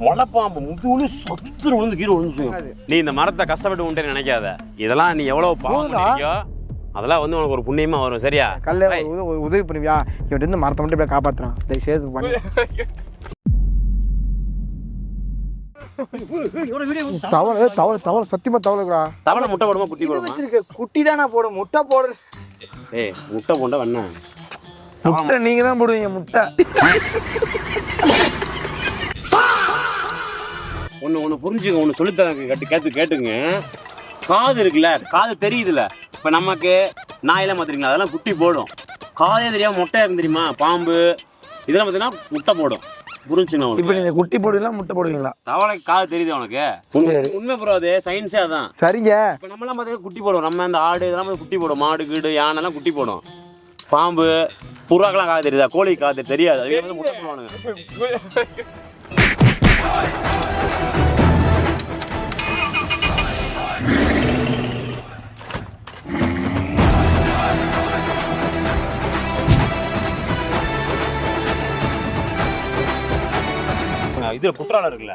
மலைப்பாம்பு முதுகுல சத்துரு விழுந்து கீழே விழுந்துச்சு. நீ இந்த மரத்தை கஷ்டப்பட்டு உண்டே நினைக்காத. இதெல்லாம் நீ எவ்வளவு பாவம் அதெல்லாம் வந்து உனக்கு ஒரு புண்ணியமா வரும். சரியா? கல்ல ஒரு உதவி பண்ணுவியா? இவன் இருந்து மரத்தை மட்டும் இப்படி காப்பாத்துறான். தயவுசெய்து பண்ணி தவளை தவளை தவளை சத்தியமா தவளைக்குறா. தவளை முட்டை போடுமா குட்டி போடுமா? குட்டி தானே போடும். முட்டை போடுற முட்டை போண்டா வேணா முட்டை நீங்க தான் போடுவீங்க முட்டை. ஒன்று புரிஞ்சுங்க, ஒன்று சொல்லித்தரேன், கேட்டுங்க. காது இருக்குல்ல, காது தெரியுதுல்ல. இப்போ நமக்கு நாயெல்லாம் பார்த்துருக்கீங்களா, அதெல்லாம் குட்டி போடும். காதே தெரியாமல் மொட்டையாக இருக்கு தெரியுமா? பாம்பு இதெல்லாம் பார்த்தீங்கன்னா முட்டை போடும். புரிஞ்சுங்க? இப்போ நீங்கள் குட்டி போடுவீங்களா முட்டை போடுவீங்களா? தவளைக்கு காது தெரியுது உனக்கு? உண்மை ப்ரோ, அது சயின்ஸே அதான். சரிங்க. இப்போ நம்மளாம் பார்த்தீங்கன்னா குட்டி போடும். நம்ம அந்த ஆடு இதெல்லாம் குட்டி போடும். மாடு கீடு யானைலாம் குட்டி போடும். பாம்பு புறாக்கெல்லாம் காது தெரியுதா? கோழி காது தெரியாது. அது முட்டை போடுவானுங்க. இதுல குற்றாலம் இருக்குல்ல,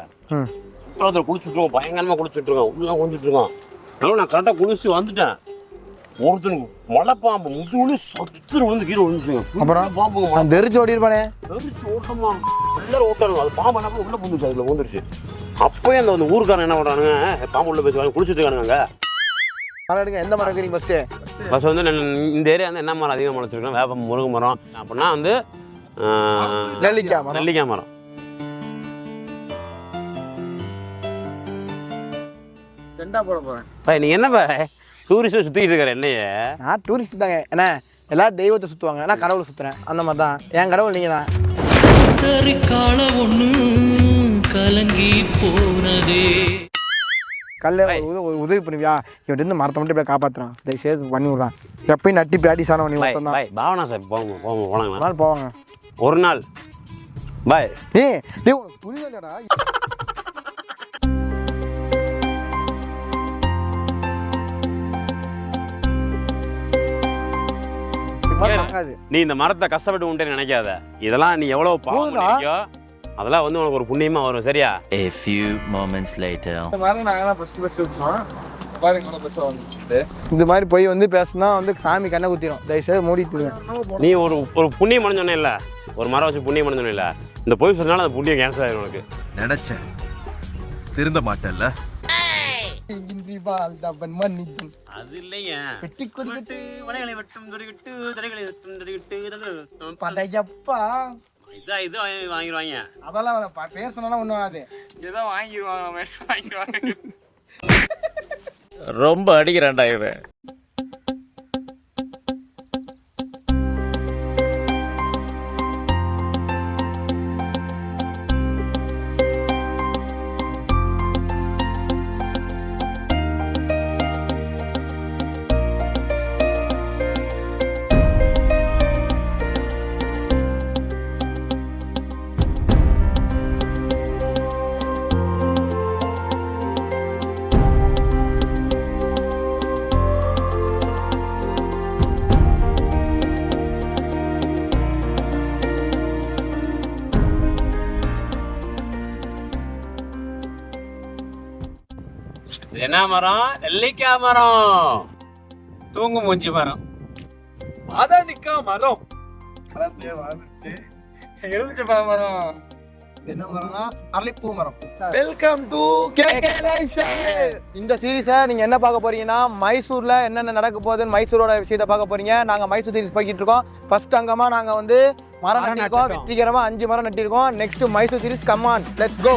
குற்றாலத்தில் குளிச்சுட்ருக்கோம். பயங்கரமா குளிச்சுட்ருக்கோம். உள்ள குளிச்சுட்ருக்கோம். அதனால நான் கரெக்டாக குளிச்சு வந்துட்டேன். ஒருத்தனுக்கு மலைப்பாம்பு முதுகுல சத்துரு விழுந்து கீழே விழுந்துச்சுங்க. அப்புறம் பாம்புங்க தெரிச்சு ஓடிருப்பானே. தெரிச்சு ஓட்டமா எல்லாரும் ஓட்டானுங்க. அது பாம்பு என்ன உள்ள புந்துச்சு, அதுல வந்துருச்சு. அப்பயே அந்த ஊருக்காரன் என்ன பண்றானுங்க, பாம்பு உள்ள பேசுவாங்க, குளிச்சுட்டு இருக்கானுங்க. எந்த மரம் இருக்கிறீங்க ஃபர்ஸ்ட் வந்து இந்த ஏரியா வந்து என்ன மரம் அதிகமாக முளைச்சிருக்கோம்? வேப்ப முருங்கை மரம். அப்படின்னா வந்து நெல்லிக்காய் மரம். நீ என்னப்பா டூரிஸ்ட் சுத்திட்டு இருக்காரு? என்னையே நான் டூரிஸ்ட் தாங்க. என்ன எல்லாரும் தெய்வத்தை சுற்றுவாங்க, நான் கடவுளை சுற்றுறேன். அந்த மாதிரி தான் என் கடவுள் நீங்கள் தான். கல்ல ஒரு உதவி பண்ணுவியா? இவன் இருந்து மரத்தை மட்டும் இப்படி காப்பாற்றுறான். தயவுசெய்து பண்ணி விட்றான். எப்பயும் நட்டி பிராக்டிஸ் ஆன பண்ணி மொத்தம் தான். பாவனா சார் போவாங்க போவாங்க ஒரு நாள். பாய். உனக்கு புரியலடா. நீ இந்த மரத்தை கஷ்டப்பட்டு உண்டே நினைக்காத. இதெல்லாம் நீ எவ்வளவு பாவம் அதெல்லாம் வந்து உனக்கு ஒரு புண்ணியமா வரும். சரியா? A few moments later. இந்த மாதிரி போய் வந்து பேசினா வந்து சாமி கண்ணை குத்திடும். தயவுசெய்து மூடிட்டு. நீ ஒரு புண்ணியம் பண்ண இல்ல, ஒரு மரம் வச்சு புண்ணியம் பண்ண இல்ல. இந்த போய் சொன்னாலும் அந்த புண்ணியம் கேன்சல் ஆயிடும் உனக்கு. நினைச்சேன் திருந்த மாட்டேன்ல. அது இல்லையா? இது வாங்கிடுவாங்க. அதெல்லாம் பேர் சொன்னா ஒண்ணும் ஆகாது. ஏதோ வாங்கிடுவாங்க. ரொம்ப அடிக்கிறான்டா இவன். என்ன மரம்? நெல்லிக்காய் மரம். தூங்கு மூஞ்சி மரம். மாதாணிக்கா மரம். எலுமிச்சை மரம். என்ன மரம்னா அரளிப்பூ மரம். Welcome to KK lifestyle. இந்த சீரிஸை நீங்க என்ன பார்க்க போறீங்கன்னா, மைசூர்ல என்னென்ன நடக்க போகுதுன்னு மைசூரோட விஷயத்தை பார்க்க போறீங்க. நாங்க மைசூர் சீரிஸ் போய்கிட்டு இருக்கோம். ஃபர்ஸ்ட் அங்கமா நாங்க வந்து மரம் நட்டிருக்கோம். வெற்றிகரமா 5 மரம் நட்டிருக்கோம். Next Mysore series. Come on, let's go.